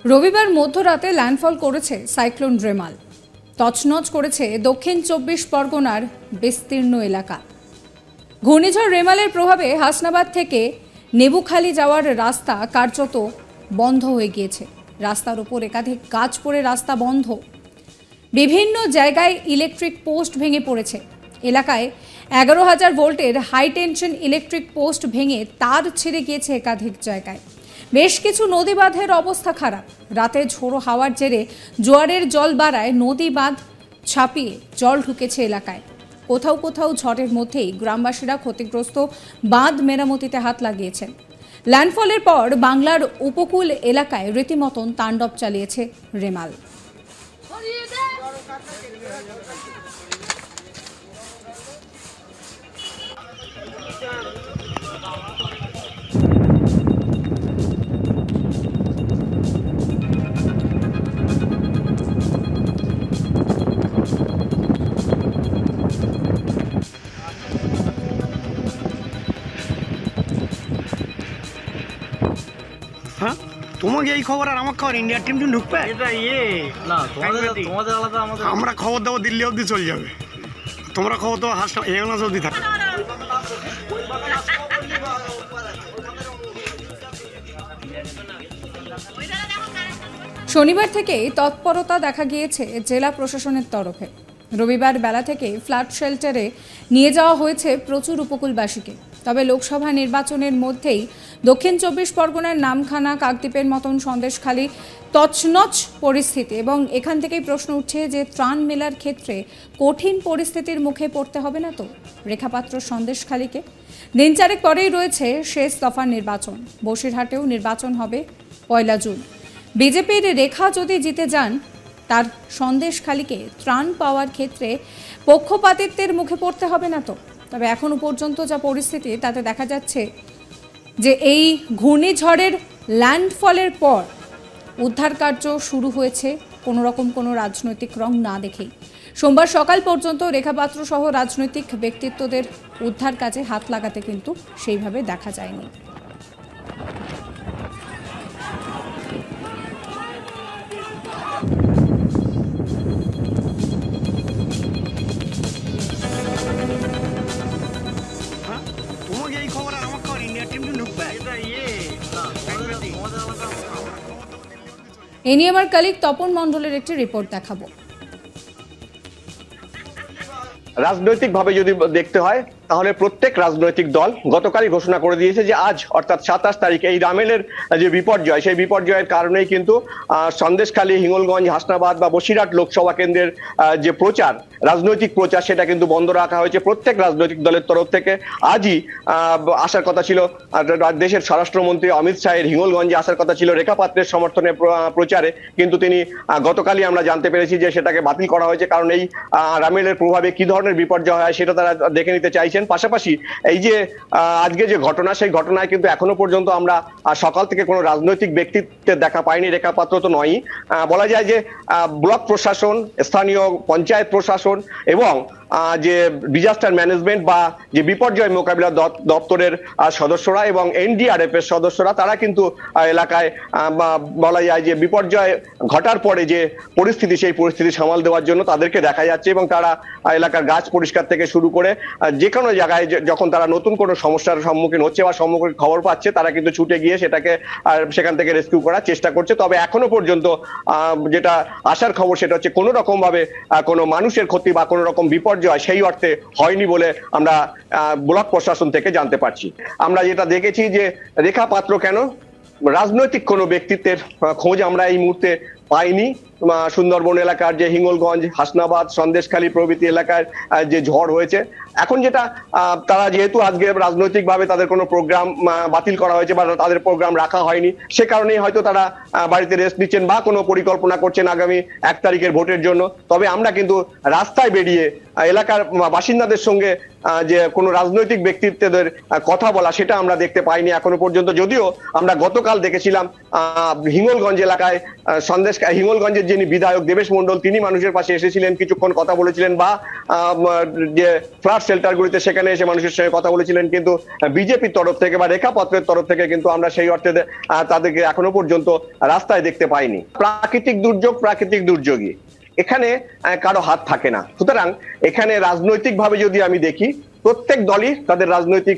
রবিবার মধ্যরাতে ল্যান্ডফল করেছে সাইক্লোন রেমাল। তছনছ করেছে দক্ষিণ 24 পরগনার বিস্তীর্ণ এলাকা। ঘূর্ণিঝড় রেমালের প্রভাবে হাসনাবাদ থেকে নেবুখালী যাওয়ার রাস্তা কার্যত বন্ধ হয়ে গিয়েছে। রাস্তার উপর একাধিক গাছ পড়ে রাস্তা বন্ধ। বিভিন্ন জায়গায় ইলেকট্রিক পোস্ট ভেঙে পড়েছে। এলাকায় 11,000 ভোল্টের হাই টেনশন ইলেকট্রিক পোস্ট ভেঙে তার ছিঁড়ে গিয়েছে একাধিক জায়গায়। বেশ কিছু নদী বাঁধের অবস্থা খারাপ। রাতে ঝোড়ো হাওয়ার জেরে জোয়ারের জল বাড়ায় নদী বাঁধ ছাপিয়ে জল ঢুকেছে এলাকায়। কোথাও কোথাও ঝড়ের মধ্যেই গ্রামবাসীরা ক্ষতিগ্রস্ত বাঁধ মেরামতিতে হাত লাগিয়েছেন। ল্যান্ডফলের পর বাংলার উপকূল এলাকায় রীতিমতন তাণ্ডব চালিয়েছে রেমাল। হ্যাঁ, তোমাকে এই খবর আর আমার খবর ইন্ডিয়ার টিম ঢুকবে এটা না তোমাদের আলাদা আমাদের আমরা খবর দেবো দিল্লি অবধি চলে যাবে। তোমরা খবর দেবো হেমনাথ অবধি থাকবে। শনিবার থেকেই তৎপরতা দেখা গিয়েছে জেলা প্রশাসনের তরফে। রবিবার বেলা থেকে ফ্লাড শেল্টারে নিয়ে যাওয়া হয়েছে প্রচুর উপকূলবাসীকে। তবে লোকসভা নির্বাচনের মধ্যেই দক্ষিণ 24 পরগনার নামখানা, কাকদ্বীপের মতন সন্দেশখালী তছনছ পরিস্থিতি, এবং এখান থেকেই প্রশ্ন উঠছে যে ত্রাণ মেলার ক্ষেত্রে কঠিন পরিস্থিতির মুখে পড়তে হবে না তো রেখাপাত্র সন্দেশখালীকে? দিন চারেক পরেই রয়েছে শেষ দফার নির্বাচন। বসিরহাটেও নির্বাচন হবে 1 জুন। বিজেপির রেখা যদি জিতে যান, তার সন্দেশখালীকে ত্রাণ পাওয়ার ক্ষেত্রে পক্ষপাতিত্বের মুখে পড়তে হবে না তো? তবে এখনো পর্যন্ত যা পরিস্থিতি তাতে দেখা যাচ্ছে যে এই ঘূর্ণিঝড়ের ল্যান্ডফলের পর উদ্ধার কার্য শুরু হয়েছে কোনো রাজনৈতিক রং না দেখেই। সোমবার সকাল পর্যন্ত রেখাপাত্র সহ রাজনৈতিক ব্যক্তিত্বদের উদ্ধার কাজে হাত লাগাতে কিন্তু সেইভাবে দেখা যায়নি। তোমাকে এই খবর আর আমার খবর ইন্ডিয়ার টিম ঢুকবে এটা না তোমাদের আলাদা এ নিয়ে আমার কলিগ তপন মণ্ডলের একটি রিপোর্ট দেখাবো। রাজনৈতিকভাবে যদি দেখতে হয় তাহলে প্রত্যেক রাজনৈতিক দল গতকালই ঘোষণা করে দিয়েছে যে আজ অর্থাৎ 27 তারিখে এই রামেলের যে বিপর্যয়, সেই বিপর্যয়ের কারণেই কিন্তু সন্দেশখালী, হিঙ্গলগঞ্জ, হাসনাবাদ বা বসিরহাট লোকসভা কেন্দ্রের যে প্রচার, রাজনৈতিক প্রচার, সেটা কিন্তু বন্ধ রাখা হয়েছে প্রত্যেক রাজনৈতিক দলের তরফ থেকে। আজই আসার কথা ছিল দেশের স্বরাষ্ট্রমন্ত্রী অমিত শাহের, হিঙ্গলগঞ্জে আসার কথা ছিল রেখাপাত্রের সমর্থনে প্রচারে, কিন্তু তিনি গতকালই আমরা জানতে পেরেছি যে সেটাকে বাতিল করা হয়েছে, কারণ এই রামেলের প্রভাবে কি ধরনের বিপর্যয় হয় সেটা তারা দেখে নিতে চাইছেন। পাশাপাশি এই যে আজকে যে ঘটনা, সেই ঘটনায় কিন্তু এখনো পর্যন্ত আমরা সকাল থেকে কোনো রাজনৈতিক ব্যক্তিত্বের দেখা পাইনি। রেখাপাত্র তো নয়ই, বলা যায় যে ব্লক প্রশাসন, স্থানীয় পঞ্চায়েত প্রশাসন এবং যে ডিজাস্টার ম্যানেজমেন্ট বা যে বিপর্যয় মোকাবিলা দপ্তরের সদস্যরা এবং এনডিআরএফ এর সদস্যরা, তারা কিন্তু এলাকায় বলা যায় যে বিপর্যয় ঘটার পরে যে পরিস্থিতি, সেই পরিস্থিতি সামাল দেওয়ার জন্য তাদেরকে দেখা যাচ্ছে, এবং তারা এলাকার গাছ পরিষ্কার থেকে শুরু করে যে কোনো জায়গায় যখন তারা নতুন কোনো সমস্যার সম্মুখীন হচ্ছে বা সম্মুখীন খবর পাচ্ছে, তারা কিন্তু ছুটে গিয়ে সেটাকে সেখান থেকে রেস্কিউ করার চেষ্টা করছে। তবে এখনো পর্যন্ত যেটা আসার খবর সেটা হচ্ছে কোনো রকম ভাবে কোনো মানুষের ক্ষতি বা কোনো রকম বিপর্যয় সেই অর্থে হয়নি বলে আমরা ব্লক প্রশাসন থেকে জানতে পারছি। আমরা যেটা দেখেছি যে রেখাপাত্র কেন, রাজনৈতিক কোনো ব্যক্তিত্বের খোঁজ আমরা এই মুহূর্তে পাইনি। সুন্দরবন এলাকার যে হিঙ্গলগঞ্জ, হাসনাবাদ, সন্দেশখালী প্রভৃতি এলাকার যে ঝড় হয়েছে, এখন যেটা তারা যেহেতু আজকে রাজনৈতিকভাবে তাদের কোনো প্রোগ্রাম বাতিল করা হয়েছে বা তাদের প্রোগ্রাম রাখা হয়নি, সে কারণেই হয়তো তারা বাড়িতে রেস্ট নিচ্ছেন বা কোনো পরিকল্পনা করছেন আগামী 1 তারিখের ভোটের জন্য। তবে আমরা কিন্তু রাস্তায় বেরিয়ে এলাকার বাসিন্দাদের সঙ্গে যে কোনো রাজনৈতিক ব্যক্তিত্বদের কথা বলা, সেটা আমরা দেখতে পাইনি এখনো পর্যন্ত। যদিও আমরা গতকাল দেখেছিলাম হিঙ্গলগঞ্জ এলাকায় সন্দেশ হিঙ্গলগঞ্জের যিনি বিধায়ক দেবেশ মণ্ডল, তিনি মানুষের পাশে এসেছিলেন, কিছুক্ষণ কথা বলেছিলেন, বা যে ফ্লাড শেল্টারগুলিতে সেখানে এসে মানুষের সঙ্গে কথা বলেছিলেন, কিন্তু বিজেপির তরফ থেকে বা রেখাপত্রের তরফ থেকে কিন্তু আমরা সেই অর্থে তাদেরকে এখনো পর্যন্ত রাস্তায় দেখতে পাইনি। প্রাকৃতিক দুর্যোগই এখানে কারো হাত থাকে না। সুতরাং এখানে রাজনৈতিকভাবে যদি আমি দেখি, প্রত্যেক দলই তাদের রাজনৈতিক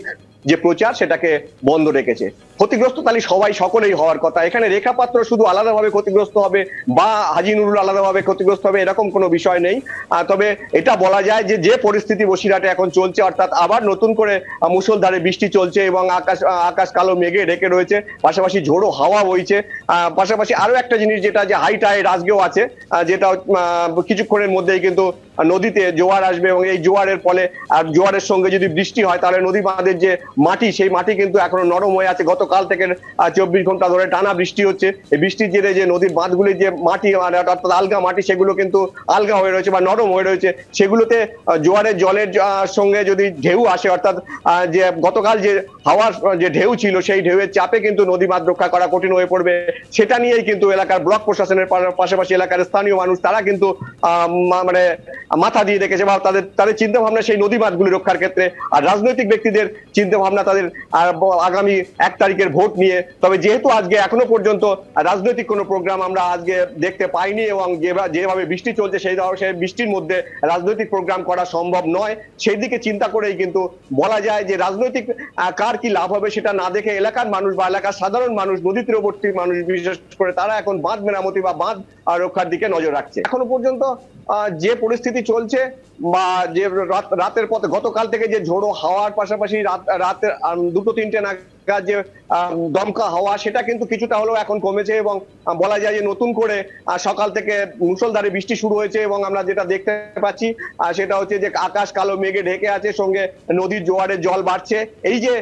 যে প্রচার সেটাকে বন্ধ রেখেছে। ক্ষতিগ্রস্ত তাহলে সকলেই হওয়ার কথা। এখানে রেখাপাত্র শুধু আলাদাভাবে ক্ষতিগ্রস্ত হবে বা হাজি নুরুল আলাদাভাবে ক্ষতিগ্রস্ত হবে এরকম কোনো বিষয় নেই। তবে এটা বলা যায় যে পরিস্থিতি বসিরহাটে এখন চলছে, অর্থাৎ আবার নতুন করে মুষলধারে বৃষ্টি চলছে এবং আকাশ কালো মেঘে ঢেকে রয়েছে, পাশাপাশি ঝোড়ো হাওয়া বইছে। পাশাপাশি আরো একটা জিনিস যেটা যে হাই টাইড আজকেও আছে, যেটা কিছুক্ষণের মধ্যেই কিন্তু নদীতে জোয়ার আসবে এবং এই জোয়ারের ফলে আর জোয়ারের সঙ্গে যদি বৃষ্টি হয় তাহলে নদী বাঁধের যে মাটি, সেই মাটি কিন্তু এখনো নরম হয়ে আছে। গতকাল থেকে 24 ঘন্টা ধরে টানা বৃষ্টি হচ্ছে। এই বৃষ্টির জেরে যে নদীর বাঁধগুলির যে মাটি অর্থাৎ আলগা মাটি, সেগুলো কিন্তু আলগা হয়ে রয়েছে বা নরম হয়ে রয়েছে। সেগুলোতে জোয়ারের জলের সঙ্গে যদি ঢেউ আসে, অর্থাৎ যে গতকাল যে হাওয়ার যে ঢেউ ছিল, সেই ঢেউয়ের চাপে কিন্তু নদী বাঁধ রক্ষা করা কঠিন হয়ে পড়বে। সেটা নিয়েই কিন্তু এলাকার ব্লক প্রশাসনের পাশাপাশি এলাকার স্থানীয় মানুষ তারা কিন্তু মানে মাথা দিয়ে রেখেছে বা তাদের চিন্তা ভাবনা সেই নদী বাঁধগুলি রক্ষার ক্ষেত্রে। আর রাজনৈতিক ব্যক্তিদের চিন্তা ভাবনা তাদের আগামী 1 তারিখের ভোট নিয়ে। তবে যেহেতু আজকে এখনো পর্যন্ত রাজনৈতিক কোনো প্রোগ্রাম আমরা আজকে দেখতে পাইনি এবং যেভাবে বৃষ্টি চলছে সেই বৃষ্টির মধ্যে রাজনৈতিক প্রোগ্রাম করা সম্ভব নয়, সেই দিকে চিন্তা করেই কিন্তু বলা যায় যে রাজনৈতিক কার কি লাভ হবে সেটা না দেখে এলাকার মানুষ বা এলাকার সাধারণ মানুষ, নদী তীরবর্তী মানুষ বিশেষ করে, তারা এখন বাঁধ মেরামতি বা বাঁধ রক্ষার দিকে নজর রাখছে। এখনো পর্যন্ত যে পরিস্থিতি চলছে বা যে রাতের পথে গতকাল থেকে যে ঝোড়ো হাওয়ার পাশাপাশি রাতে 2-3টে নাগাদ যে দমকা হাওয়া, সেটা কিন্তু কিছুটা হলেও এখন কমেছে এবং বলা যায় যে নতুন করে সকাল থেকে মুষলধারে বৃষ্টি শুরু হয়েছে এবং আমরা যেটা দেখতে পাচ্ছি সেটা হচ্ছে যে আকাশ কালো মেঘে ঢেকে আছে, সঙ্গে নদীর জোয়ারের জল বাড়ছে। এই যে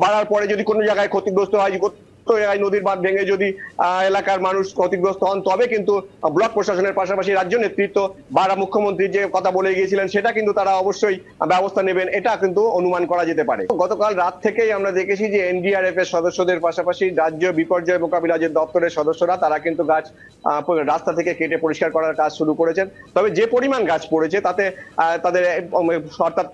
বাড়ার পরে যদি কোনো জায়গায় ক্ষতিগ্রস্ত হয়, নদীর বাঁধ ভেঙে যদি এলাকার মানুষ ক্ষতিগ্রস্ত হন, তবে কিন্তু ব্লক প্রশাসনের পাশাপাশি রাজ্য নেতৃত্ব বা মুখ্যমন্ত্রী যে কথা বলে গিয়েছিলেন সেটা কিন্তু তারা অবশ্যই ব্যবস্থা নেবেন, এটা কিন্তু অনুমান করা যেতে পারে। গতকাল রাত থেকেই আমরা দেখেছি যে এনডিআরএফ এর সদস্যদের পাশাপাশি রাজ্য বিপর্যয় মোকাবিলা যে দপ্তরের সদস্যরা তারা কিন্তু গাছ রাস্তা থেকে কেটে পরিষ্কার করার কাজ শুরু করেছেন। তবে যে পরিমাণ গাছ পড়েছে তাতে তাদের অর্থাৎ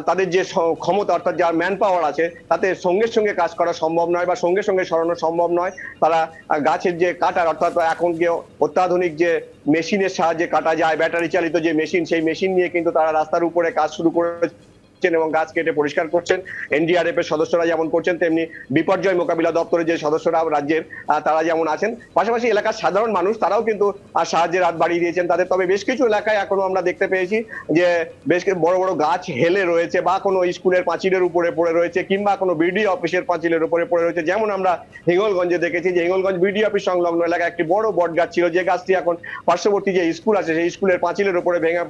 তাদের যে ক্ষমতা অর্থাৎ যার ম্যান পাওয়ার আছে তাতে সঙ্গে সঙ্গে কাজ করা সম্ভব নয় বা সঙ্গে সঙ্গে সরানো সম্ভব নয়। তারা গাছের যে কাটার অর্থাৎ এখন যে অত্যাধুনিক যে মেশিনের সাহায্যে কাটা যায়, ব্যাটারি চালিত যে মেশিন, সেই মেশিন নিয়ে কিন্তু তারা রাস্তার উপরে কাজ শুরু করেছে এবং গাছ কেটে পরিষ্কার করছেন। এনডিআরএফ এর সদস্যরা যেমন করছেন, তেমনি বিপর্যয় মোকাবিলা দপ্তরের যে সদস্যরা রাজ্যের তারা যেমন আছেন, পাশাপাশি এলাকার সাধারণ মানুষ তারাও কিন্তু সাহায্যের হাত বাড়িয়ে দিয়েছেন তাদের। তবে বেশ কিছু এলাকায় এখনো আমরা দেখতে পেয়েছি যে বেশ বড় বড় গাছ হেলে রয়েছে বা কোনো স্কুলের পাঁচিলের উপরে পড়ে রয়েছে কিংবা কোনো বিডিও অফিসের পাঁচিলের উপরে পড়ে রয়েছে। যেমন আমরা হিঙ্গলগঞ্জে দেখেছি যে হিঙ্গলগঞ্জ বিডিও অফিস সংলগ্ন এলাকায় একটি বড় বট গাছ ছিল, যে গাছটি এখন পার্শ্ববর্তী যে স্কুল আছে সেই স্কুলের পাঁচিলের উপরে ভেঙে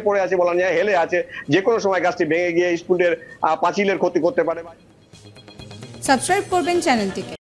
পড়ে আছে বলা যায়, হেলে আছে। যে কোনো সময় গাছটি ভেঙে গিয়ে স্কুলের পাঁচিলের ক্ষতি করতে পারে। সাবস্ক্রাইব করবেন চ্যানেলটিকে।